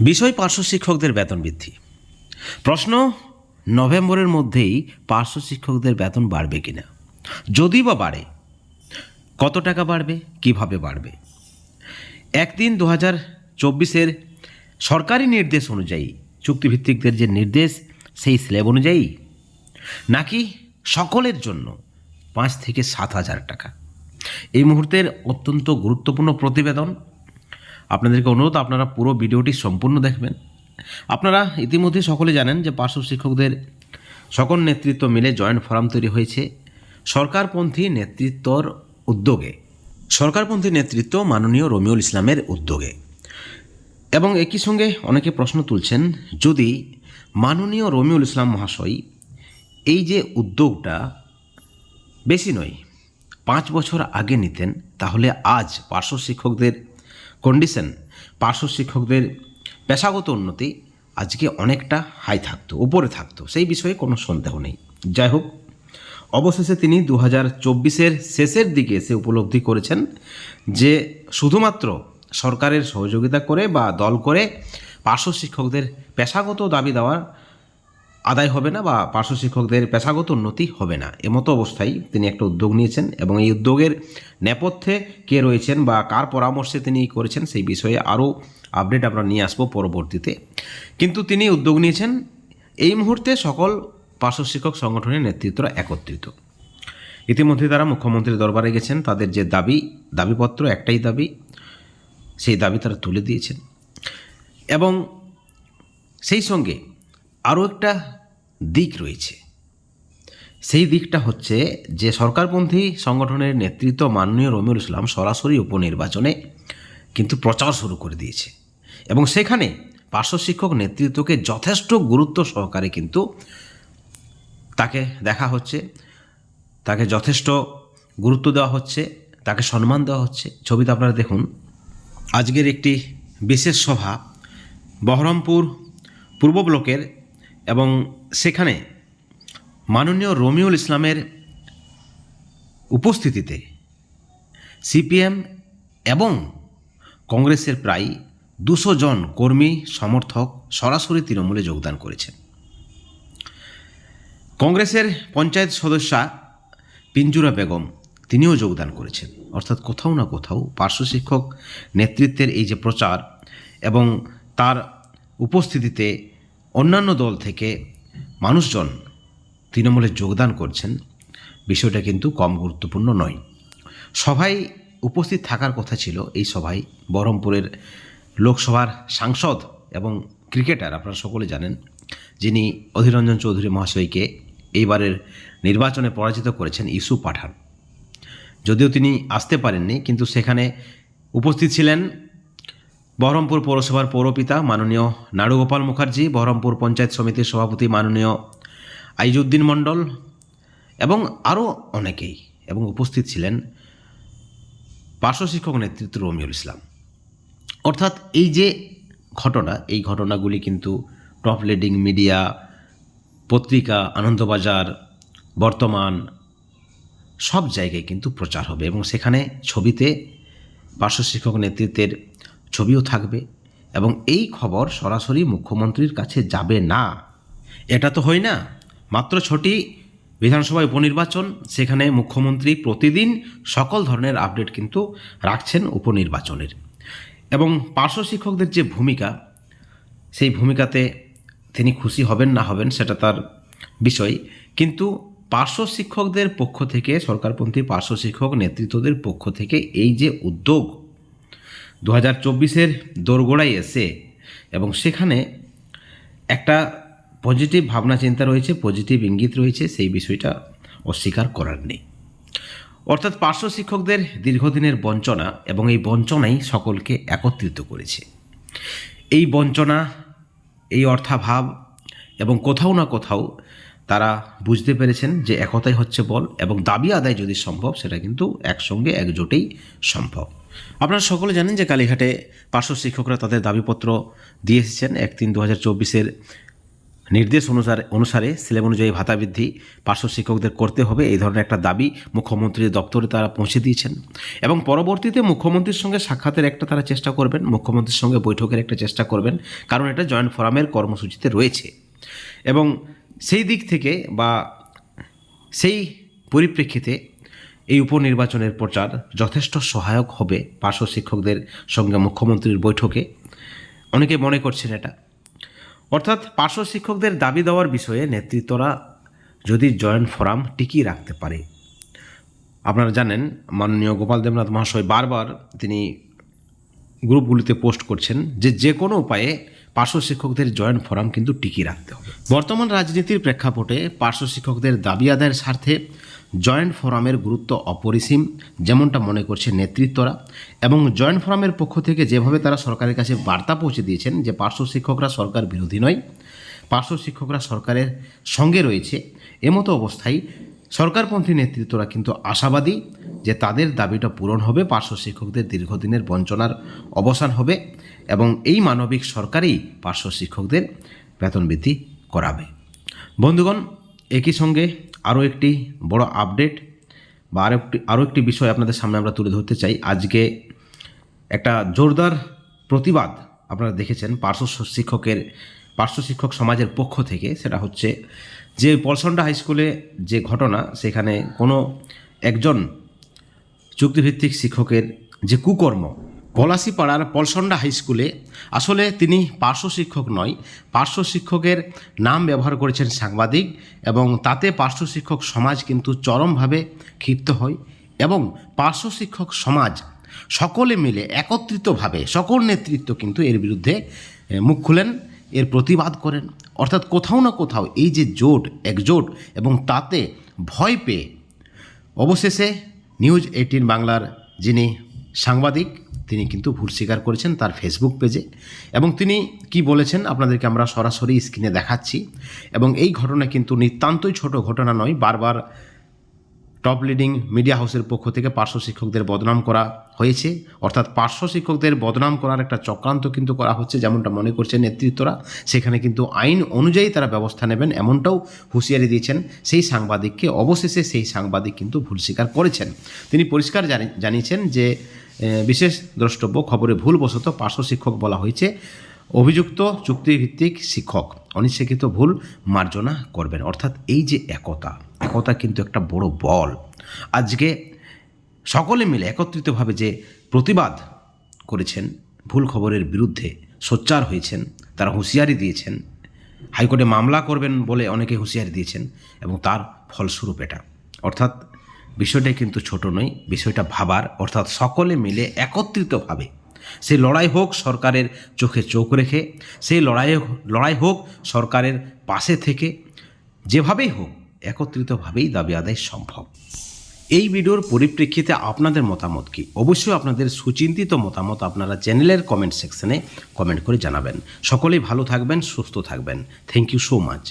বিষয় পার্শ্ব শিক্ষকদের বেতন বৃদ্ধি। প্রশ্ন, নভেম্বরের মধ্যেই পার্শ্ব শিক্ষকদের বেতন বাড়বে কিনা, যদি বা বাড়ে কত টাকা বাড়বে, কিভাবে বাড়বে। 1/3/2024 সরকারি নির্দেশ অনুযায়ী, চুক্তিভিত্তিকদের যে নির্দেশ সেই স্ল্যাব অনুযায়ী, নাকি সকলের জন্য 5 থেকে 7,000 টাকা। এই মুহূর্তের অত্যন্ত গুরুত্বপূর্ণ প্রতিবেদন। আপনাদেরকে অনুরোধ, আপনারা পুরো ভিডিওটি সম্পূর্ণ দেখবেন। আপনারা ইতিমধ্যে সকলে জানেন যে পার্শ্ব শিক্ষকদের সকল নেতৃত্ব মিলে জয়েন্ট ফোরাম তৈরি হয়েছে সরকারপন্থী নেতৃত্বর উদ্যোগে, সরকারপন্থী নেতৃত্ব মাননীয় রমিউল ইসলামের উদ্যোগে। এবং একই সঙ্গে অনেকে প্রশ্ন তুলছেন, যদি মাননীয় রমিউল ইসলাম মহাশয় এই যে উদ্যোগটা বেশি নয় 5 বছর আগে নিতেন, তাহলে আজ পার্শ্ব শিক্ষকদের কন্ডিশন, পার্শ্ব শিক্ষকদের পেশাগত উন্নতি আজকে অনেকটা হাই থাকতো, উপরে থাকতো, সেই বিষয়ে কোনো সন্দেহ নেই। যাই হোক, অবশেষে তিনি 2024-এর শেষের দিকে এসে উপলব্ধি করেছেন যে শুধুমাত্র সরকারের সহযোগিতা করে বা দল করে পার্শ্ব শিক্ষকদের পেশাগত দাবি দেওয়া আদায় হবে না বা পার্শ্ব শিক্ষকদের পেশাগত উন্নতি হবে না। এমতো অবস্থায় তিনি একটা উদ্যোগ নিয়েছেন এবং এই উদ্যোগের নেপথ্যে কে রয়েছেন বা কার পরামর্শে তিনি করেছেন সেই বিষয়ে আরও আপডেট আমরা নিয়ে আসবো পরবর্তীতে। কিন্তু তিনি উদ্যোগ নিয়েছেন, এই মুহূর্তে সকল পার্শ্ব শিক্ষক সংগঠনের নেতৃত্বরা একত্রিত। ইতিমধ্যে তারা মুখ্যমন্ত্রীর দরবারে গেছেন, তাদের যে দাবিপত্র, একটাই দাবি, সেই দাবি তারা তুলে দিয়েছেন। এবং সেই সঙ্গে আরও একটা দিক রয়েছে, সেই দিকটা হচ্ছে যে সরকারপন্থী সংগঠনের নেতৃত্ব মাননীয় রমিউল ইসলাম সরাসরি উপনির্বাচনে কিন্তু প্রচার শুরু করে দিয়েছে এবং সেখানে পার্শ্ব শিক্ষক নেতৃত্বকে যথেষ্ট গুরুত্ব সহকারে কিন্তু তাকে দেখা হচ্ছে, তাকে যথেষ্ট গুরুত্ব দেওয়া হচ্ছে, তাকে সম্মান দেওয়া হচ্ছে। ছবিতে আপনারা দেখুন, আজকের একটি বিশেষ সভা বহরমপুর পূর্ব ব্লকের, এবং সেখানে মাননীয় রমিউল ইসলামের উপস্থিতিতে সিপিএম এবং কংগ্রেসের প্রায় 200 জন কর্মী সমর্থক সরাসরি তৃণমূলে যোগদান করেছেন। কংগ্রেসের পঞ্চায়েত সদস্যা পিঞ্জুরা বেগম তিনিও যোগদান করেছেন। অর্থাৎ কোথাও না কোথাও পার্শ্ব শিক্ষক নেতৃত্বের এই যে প্রচার এবং তার উপস্থিতিতে অন্যান্য দল থেকে মানুষজন তৃণমূলে যোগদান করছেন, বিষয়টা কিন্তু কম গুরুত্বপূর্ণ নয়। সভায় উপস্থিত থাকার কথা ছিল এই সভায় বহরমপুরের লোকসভার সাংসদ এবং ক্রিকেটার, আপনারা সকলে জানেন, যিনি অধীর রঞ্জন চৌধুরী মহাশয়কে এইবারের নির্বাচনে পরাজিত করেছেন, ইউসুফ পাঠান। যদিও তিনি আসতে পারেননি, কিন্তু সেখানে উপস্থিত ছিলেন বহরমপুর পৌরসভার পৌরপিতা মাননীয় নাড়ুগোপাল মুখার্জি, বহরমপুর পঞ্চায়েত সমিতির সভাপতি মাননীয় আইজউদ্দিন মণ্ডল এবং আরও অনেকেই, এবং উপস্থিত ছিলেন পার্শ্ব শিক্ষক নেতৃত্ব রমিউল ইসলাম। অর্থাৎ এই যে ঘটনা, এই ঘটনাগুলি কিন্তু টপ লিডিং মিডিয়া, পত্রিকা, আনন্দবাজার, বর্তমান সব জায়গায় কিন্তু প্রচার হবে এবং সেখানে ছবিতে পার্শ্ব শিক্ষক নেতৃত্বের ছবিও থাকবে এবং এই খবর সরাসরি মুখ্যমন্ত্রীর কাছে যাবে না, এটা তো হয় না। মাত্র 6টি বিধানসভায় উপনির্বাচন, সেখানে মুখ্যমন্ত্রী প্রতিদিন সকল ধরনের আপডেট কিন্তু রাখছেন উপনির্বাচনের। এবং পার্শ্ব শিক্ষকদের যে ভূমিকা, সেই ভূমিকাতে তিনি খুশি হবেন না হবেন সেটা তার বিষয়, কিন্তু পার্শ্ব শিক্ষকদের পক্ষ থেকে, সরকারপন্থী পার্শ্ব শিক্ষক নেতৃত্বদের পক্ষ থেকে এই যে উদ্যোগ 2024-এর দোরগোড়ায় এসে, এবং সেখানে একটা পজিটিভ ভাবনা চিন্তা রয়েছে, পজিটিভ ইঙ্গিত রয়েছে, সেই বিষয়টা অস্বীকার করার নেই। অর্থাৎ পার্শ্ব শিক্ষকদের দীর্ঘদিনের বঞ্চনা এবং এই বঞ্চনাই সকলকে একত্রিত করেছে। এই বঞ্চনা, এই অর্থাভাব, এবং কোথাও না কোথাও তারা বুঝতে পেরেছেন যে একতাই হচ্ছে বল, এবং দাবি আদায় যদি সম্ভব সেটা কিন্তু একসঙ্গে একজোটেই সম্ভব। আপনারা সকলে জানেন যে কালীঘাটে পার্শ্ব শিক্ষকরা তাদের দাবিপত্র দিয়ে এসেছেন 1/3/2024-এর নির্দেশ অনুসারে স্ল্যাব অনুযায়ী ভাতা বৃদ্ধি পার্শ্ব শিক্ষকদের করতে হবে, এই ধরনের একটা দাবি মুখ্যমন্ত্রীর দপ্তরে তারা পৌঁছে দিয়েছেন। এবং পরবর্তীতে মুখ্যমন্ত্রীর সঙ্গে সাক্ষাতের একটা তারা চেষ্টা করবেন, মুখ্যমন্ত্রীর সঙ্গে বৈঠকের একটা চেষ্টা করবেন, কারণ এটা জয়েন্ট ফোরামের কর্মসূচিতে রয়েছে। এবং সেই দিক থেকে বা সেই পরিপ্রেক্ষিতে এই উপনির্বাচনের প্রচার যথেষ্ট সহায়ক হবে পার্শ্ব শিক্ষকদের সঙ্গে মুখ্যমন্ত্রীর বৈঠকে, অনেকে মনে করছেন এটা। অর্থাৎ পার্শ্ব শিক্ষকদের দাবি দেওয়ার বিষয়ে নেতৃত্বরা যদি জয়েন্ট ফোরাম টিকিয়ে রাখতে পারে, আপনারা জানেন মাননীয় গোপাল দেবনাথ মহাশয় বারবার তিনি গ্রুপগুলিতে পোস্ট করছেন যে কোনো উপায়ে পার্শ্ব শিক্ষকদের জয়েন্ট ফোরাম কিন্তু টিকিয়ে রাখতে হবে। বর্তমান রাজনীতির প্রেক্ষাপটে পার্শ্ব শিক্ষকদের দাবি আদায়ের স্বার্থে জয়েন্ট ফোরামের গুরুত্ব অপরিসীম, যেমনটা মনে করছে নেতৃত্বরা। এবং জয়েন্ট ফোরামের পক্ষ থেকে যেভাবে তারা সরকারের কাছে বার্তা পৌঁছে দিয়েছেন যে পার্শ্ব শিক্ষকরা সরকার বিরোধী নয়, পার্শ্ব শিক্ষকরা সরকারের সঙ্গে রয়েছে, এমতো অবস্থায় সরকারপন্থী নেতৃত্বরা কিন্তু আশাবাদী যে তাদের দাবিটা পূরণ হবে, পার্শ্ব শিক্ষকদের দীর্ঘদিনের বঞ্চনার অবসান হবে এবং এই মানবিক সরকারই পার্শ্ব শিক্ষকদের বেতন বৃদ্ধি করাবে। বন্ধুগণ, একই সঙ্গে আরও একটি বড় আপডেট বা আরও একটি বিষয় আপনাদের সামনে আমরা তুলে ধরতে চাই। আজকে একটা জোরদার প্রতিবাদ আপনারা দেখেছেন পার্শ্ব শিক্ষক সমাজের পক্ষ থেকে। সেটা হচ্ছে যে পলসন্ডা হাই স্কুলে যে ঘটনা, সেখানে কোনো একজন চুক্তিভিত্তিক শিক্ষকের যে কুকর্ম, পলাশীপাড়ার পলসন্ডা হাই স্কুলে আসলে তিনি পার্শ্ব শিক্ষক নয়, পার্শ্ব শিক্ষকের নাম ব্যবহার করেছেন সাংবাদিক, এবং তাতে পার্শ্ব শিক্ষক সমাজ কিন্তু চরমভাবে ক্ষিপ্ত হয়। এবং পার্শ্ব শিক্ষক সমাজ সকলে মিলে একত্রিতভাবে সকল নেতৃত্ব কিন্তু এর বিরুদ্ধে মুখ খুলেন, এর প্রতিবাদ করেন। অর্থাৎ কোথাও না কোথাও এই যে একজোট এবং তাতে ভয় পেয়ে অবশেষে নিউজ 18 বাংলার যিনি সাংবাদিক তিনি কিন্তু ভুল স্বীকার করেছেন তার ফেসবুক পেজে। এবং তিনি কি বলেছেন আপনাদেরকে আমরা সরাসরি স্ক্রিনে দেখাচ্ছি। এবং এই ঘটনা কিন্তু নিতান্তই ছোট ঘটনা নয়, বারবার টপ লিডিং মিডিয়া হাউসের পক্ষ থেকে পার্শ্ব শিক্ষকদের বদনাম করা হয়েছে। অর্থাৎ পার্শ্ব শিক্ষকদের বদনাম করার একটা চক্রান্ত কিন্তু করা হচ্ছে, যেমনটা মনে করছে নেতৃত্বরা। সেখানে কিন্তু আইন অনুযায়ী তারা ব্যবস্থা নেবেন এমনটাও হুঁশিয়ারি দিয়েছেন সেই সাংবাদিককে। অবশেষে সেই সাংবাদিক কিন্তু ভুল স্বীকার করেছেন। তিনি পরিষ্কার জানিয়েছেন যে বিশেষ দ্রষ্টব্য খবরে ভুলবশত পার্শ্ব শিক্ষক বলা হয়েছে, অভিযুক্ত চুক্তিভিত্তিক শিক্ষক অনিচ্ছাকৃত ভুল মার্জনা করবেন। অর্থাৎ এই যে একতা কিন্তু একটা বড় বল। আজকে সকলে মিলে একত্রিতভাবে যে প্রতিবাদ করেছেন, ভুল খবরের বিরুদ্ধে সোচ্চার হয়েছেন, তারা হুঁশিয়ারি দিয়েছেন, হাইকোর্টে মামলা করবেন বলে অনেকে হুঁশিয়ারি দিয়েছেন, এবং তার ফলস্বরূপ এটা। অর্থাৎ বিষয়টা কিন্তু ছোট নয়, বিষয়টা ভাবার। অর্থাৎ সকলে মিলে একত্রিতভাবে সেই লড়াই হোক সরকারের চোখে চোখ রেখে, সেই লড়াই হোক সরকারের পাশে থেকে, যেভাবেই হোক একত্রিতভাবেই দাবি আদায় সম্ভব। এই ভিডিওর পরিপ্রেক্ষিতে আপনাদের মতামত কি? অবশ্যই আপনাদের সুচিন্তিত মতামত আপনারা চ্যানেলের কমেন্ট সেকশনে কমেন্ট করে জানাবেন। সকলেই ভালো থাকবেন, সুস্থ থাকবেন। Thank you so much.